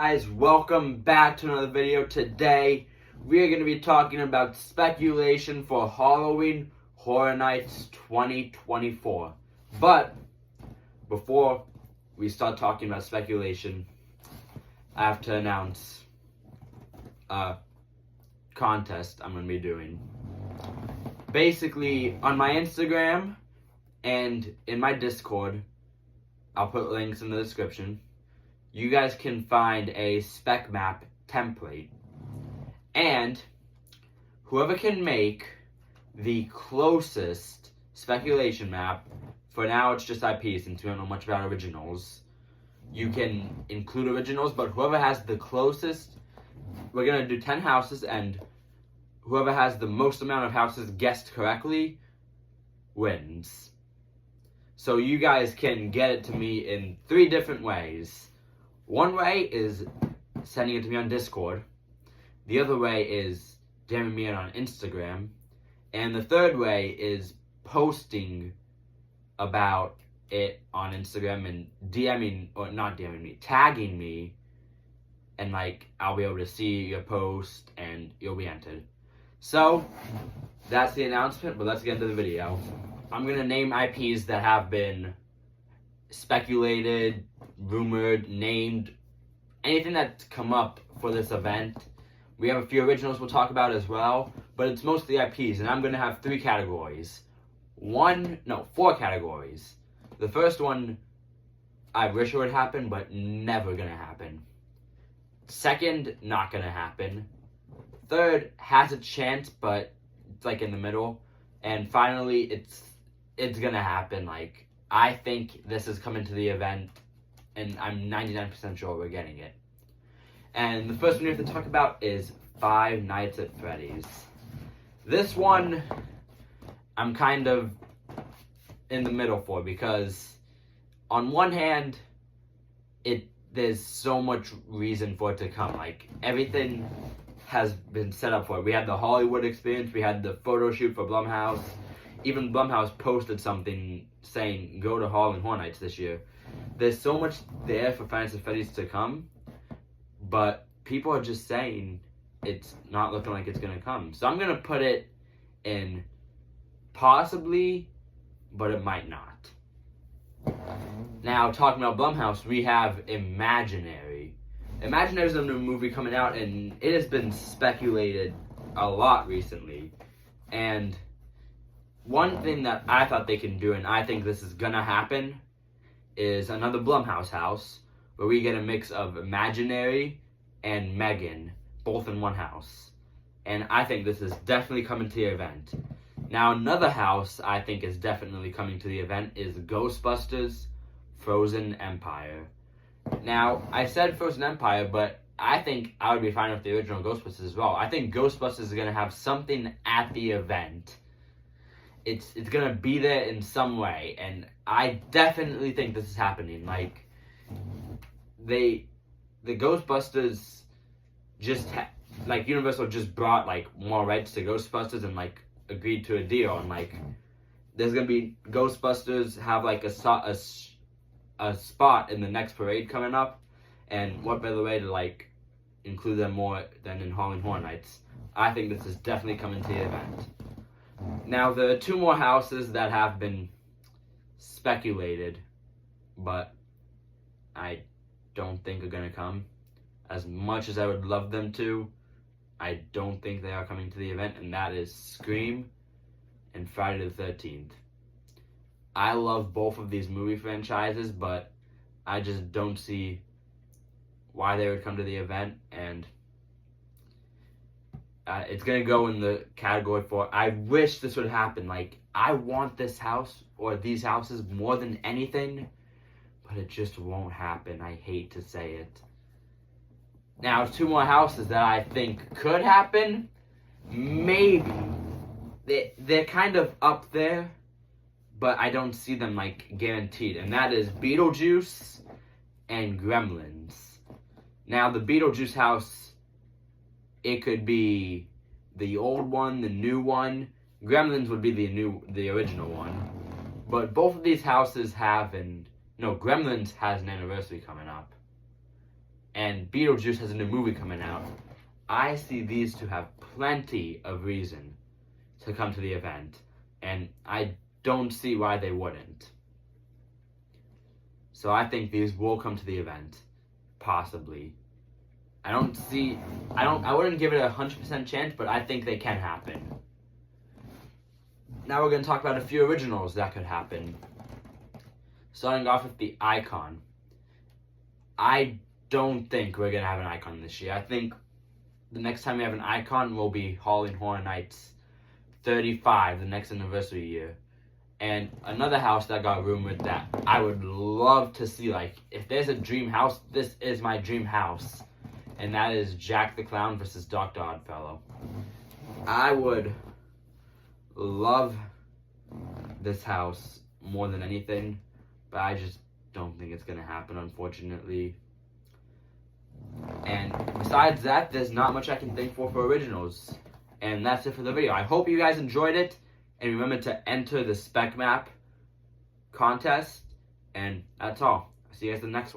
Guys, welcome back to another video. Today we are going to be talking about speculation for Halloween Horror Nights 2024. But before we start talking about speculation, I have to announce a contest I'm going to be doing. Basically, on my Instagram and in my Discord, I'll put links in the description. You guys can find a spec map template, and whoever can make the closest speculation map, for now it's just IP since we don't know much about originals. You can include originals, but whoever has the closest, we're going to do 10 houses, and whoever has the most amount of houses guessed correctly wins. So you guys can get it to me in 3 different ways. One way is sending it to me on Discord. The other way is DMing me on Instagram. And the third way is posting about it on Instagram and tagging me. And I'll be able to see your post and you'll be entered. So, that's the announcement, but let's get into the video. I'm going to name IPs that have been speculated, rumored, named, anything that's come up for this event. We have a few originals we'll talk about as well, but it's mostly IPs, and I'm going to have 3 categories. 4 categories. The first one, I wish it would happen, but never going to happen. Second, not going to happen. Third, has a chance, but it's in the middle. And finally, it's going to happen. I think this is coming to the event, and I'm 99% sure we're getting it. And the first one we have to talk about is Five Nights at Freddy's. This one, I'm kind of in the middle for, because on one hand, there's so much reason for it to come. Everything has been set up for it. We had the Hollywood experience, we had the photo shoot for Blumhouse. Even Blumhouse posted something saying, go to Halloween Horror Nights this year. There's so much there for Five Nights at Freddy's to come, but people are just saying it's not looking like it's going to come. So I'm going to put it in possibly, but it might not. Now, talking about Blumhouse, we have Imaginary. Imaginary is a new movie coming out, and it has been speculated a lot recently. And one thing that I thought they can do, and I think this is gonna happen, is another Blumhouse house where we get a mix of Imaginary and Megan, both in one house. And I think this is definitely coming to the event. Now, another house I think is definitely coming to the event is Ghostbusters Frozen Empire. Now, I said Frozen Empire, but I think I would be fine with the original Ghostbusters as well. I think Ghostbusters is gonna have something at the event. It's gonna be there in some way, and I definitely think this is happening. The Ghostbusters Universal just brought more rights to Ghostbusters and agreed to a deal, and there's gonna be Ghostbusters have a spot in the next parade coming up, and what better way to include them more than in Halloween Horror Nights. I think this is definitely coming to the event. Now, there are 2 more houses that have been speculated, but I don't think are going to come. As much as I would love them to, I don't think they are coming to the event, and that is Scream and Friday the 13th. I love both of these movie franchises, but I just don't see why they would come to the event, and it's going to go in the category for, I wish this would happen. I want this house or these houses more than anything, but it just won't happen. I hate to say it. Now, 2 more houses that I think could happen. Maybe. They're kind of up there, but I don't see them guaranteed. And that is Beetlejuice and Gremlins. Now, the Beetlejuice house, it could be the old one, the new one. Gremlins would be the original one. But both of these houses have Gremlins has an anniversary coming up. and Beetlejuice has a new movie coming out, I see these to have plenty of reason to come to the event, and I don't see why they wouldn't. So I think these will come to the event, possibly. I wouldn't give it a 100% chance, but I think they can happen. Now we're going to talk about a few originals that could happen. Starting off with the Icon. I don't think we're going to have an Icon this year. I think the next time we have an Icon will be Halloween Horror Nights 35, the next anniversary year. And another house that got rumored that I would love to see, like, if there's a dream house, this is my dream house. And that is Jack the Clown versus Dr. Oddfellow. I would love this house more than anything, but I just don't think it's going to happen, unfortunately. And besides that, there's not much I can think for originals. And that's it for the video. I hope you guys enjoyed it. And remember to enter the spec map contest. And that's all. See you guys in the next one.